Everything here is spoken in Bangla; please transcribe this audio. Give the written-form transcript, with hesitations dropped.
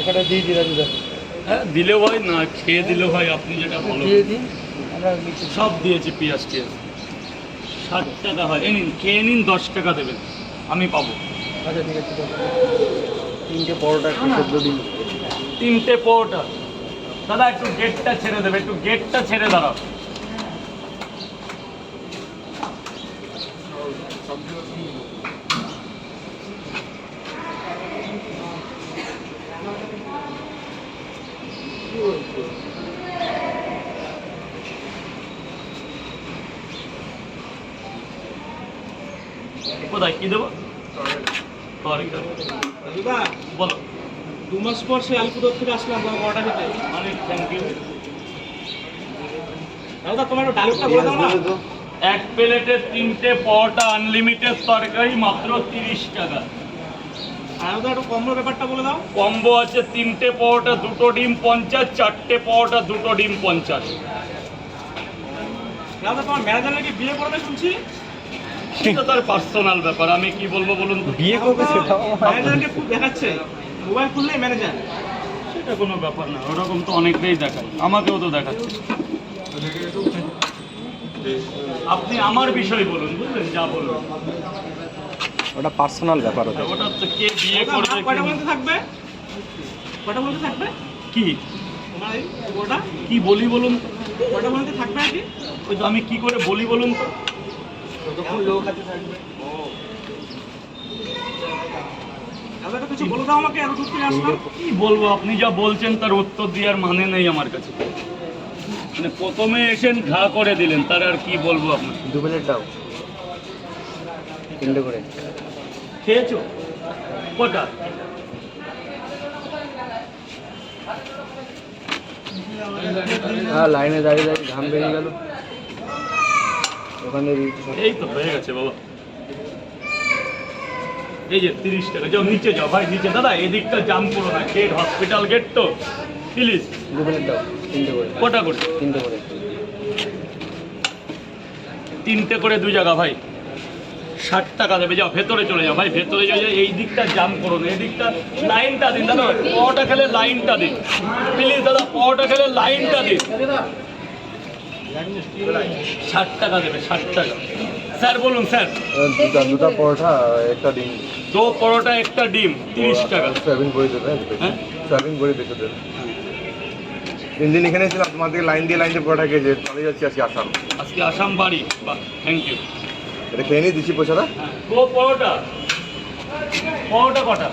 একটা দিয়ে দিন দাদা। হ্যাঁ দিলেও হয় না খেয়ে দিলেও হয়, আপনি যেটা বলো। দিয়ে দিন, আমরা নিচ্ছি। সব দিয়েছি পেঁয়াজ টিয়াজ। 60 টাকা হয়, এই নিন খেয়ে নিন, 10 টাকা দেবেন, আমি পাবো। আচ্ছা ঠিক আছে, 3টে পরোটা একটা সেদ্ধ দিন। 3টে পরোটা। দাদা একটু গেটটা ছেড়ে দেবে, একটু গেটটা ছেড়ে দাঁড়াও। কোথায় কি দেবো? বলো। 2 মাস পর সে আলিপুর থেকে আসলাম পরোটা খেতে। অনেক থ্যাংক ইউ। দাদা তোমার ডায়লগটা বলে দাও না। এক প্লেটে 3টে পরোটা আনলিমিটেড তরকারি মাত্র 30 টাকা। আর দাদা একটু কম্বোর ব্যাপারটা বলে দাও। কম্বো আছে 3টে পরোটা 2টো ডিম 50, 4টে পরোটা 2টো ডিম 50। দাদা তোমার ম্যানেজার নাকি বিয়ে করবে শুনছি। সেটা তার পার্সোনাল ব্যাপার, আমি কি বলবো বলুন তো? বিয়ে করবে সেটাও ম্যানেজারকে খুব দেখাচ্ছে, মোবাইল খুললেই ম্যানেজার। সেটা কোনো ব্যাপার না, ওরকম তো অনেকটাই দেখায়, আমাকেও তো দেখাচ্ছে। আপনি আমার বিষয় বলুন, বুঝলেন, যা বলুন। ওটা পার্সোনাল ব্যাপার ওটা। ওটা তো কে বিয়ে করবে, কয়টা বলতে থাকবে? কয়টা বলতে থাকবে? কি তোমার এই ওটা কি বলি বলুন তো? কয়টা বলতে থাকবে আর কি? ওই তো আমি কি করে বলি বলুন তো? ততক্ষণ লোক হাতে থাকবে। দাদা একটু কিছু বলে দাও আমাকে, এত দূর থেকে আসলাম। কি বলবো, আপনি যা বলছেন তার উত্তর দেওয়ার মানে নেই আমার কাছে। মানে প্রথমে এসেন ঘা করে দিলেন, তার আর কি বলবো আপনার? 2 প্লেট দাও, 3টে করে। খেয়েছো কটা? হ্যাঁ, লাইনে দাঁড়িয়ে দাঁড়িয়ে ঘাম বেরিয়ে গেল ওখানে। এই তো হয়ে গেছে বাবা। এই যে 30 টাকা। যাও নিচে যাও ভাই, নিচে। দাদা এদিকটা জাম করো না, গেট হসপিটাল গেট তো, প্লিজ। 2 প্লেট দাও, 3টে করে। কটা করে? 3টে করে। 3টে করে 2 জায়গা ভাই, 60 টাকা দেবে। যাও ভেতরে চলে যাও ভাই, ভেতরে যাও। এই দিকটা জাম করো না, এই দিকটা লাইনটা দিন দাদা। পরোটা খেলে লাইনটা দিন প্লিজ দাদা, পরোটা খেলে লাইনটা দিন। 60 টাকা দেবে, 60 টাকা। স্যার বলুন স্যার। দুটা পরোটা একটা ডিম। 2 পরোটা একটা ডিম 30 টাকা। সয়াবিন বড়ি দেবে। হ্যাঁ সয়াবিন বড়ি বেঁচে দেবে। 3 দিন এখানে ছিলাম, তোমার থেকে লাইন দিয়ে পরোটা খেয়েছে, চলে যাচ্ছি আজকে আসাম। আজকে আসাম বাড়ি, বাহ থ্যাংক ইউ। এটা খেয়ে নিয়ে দিচ্ছি পয়সাটা। 2 পরোটা। পরোটা কটা?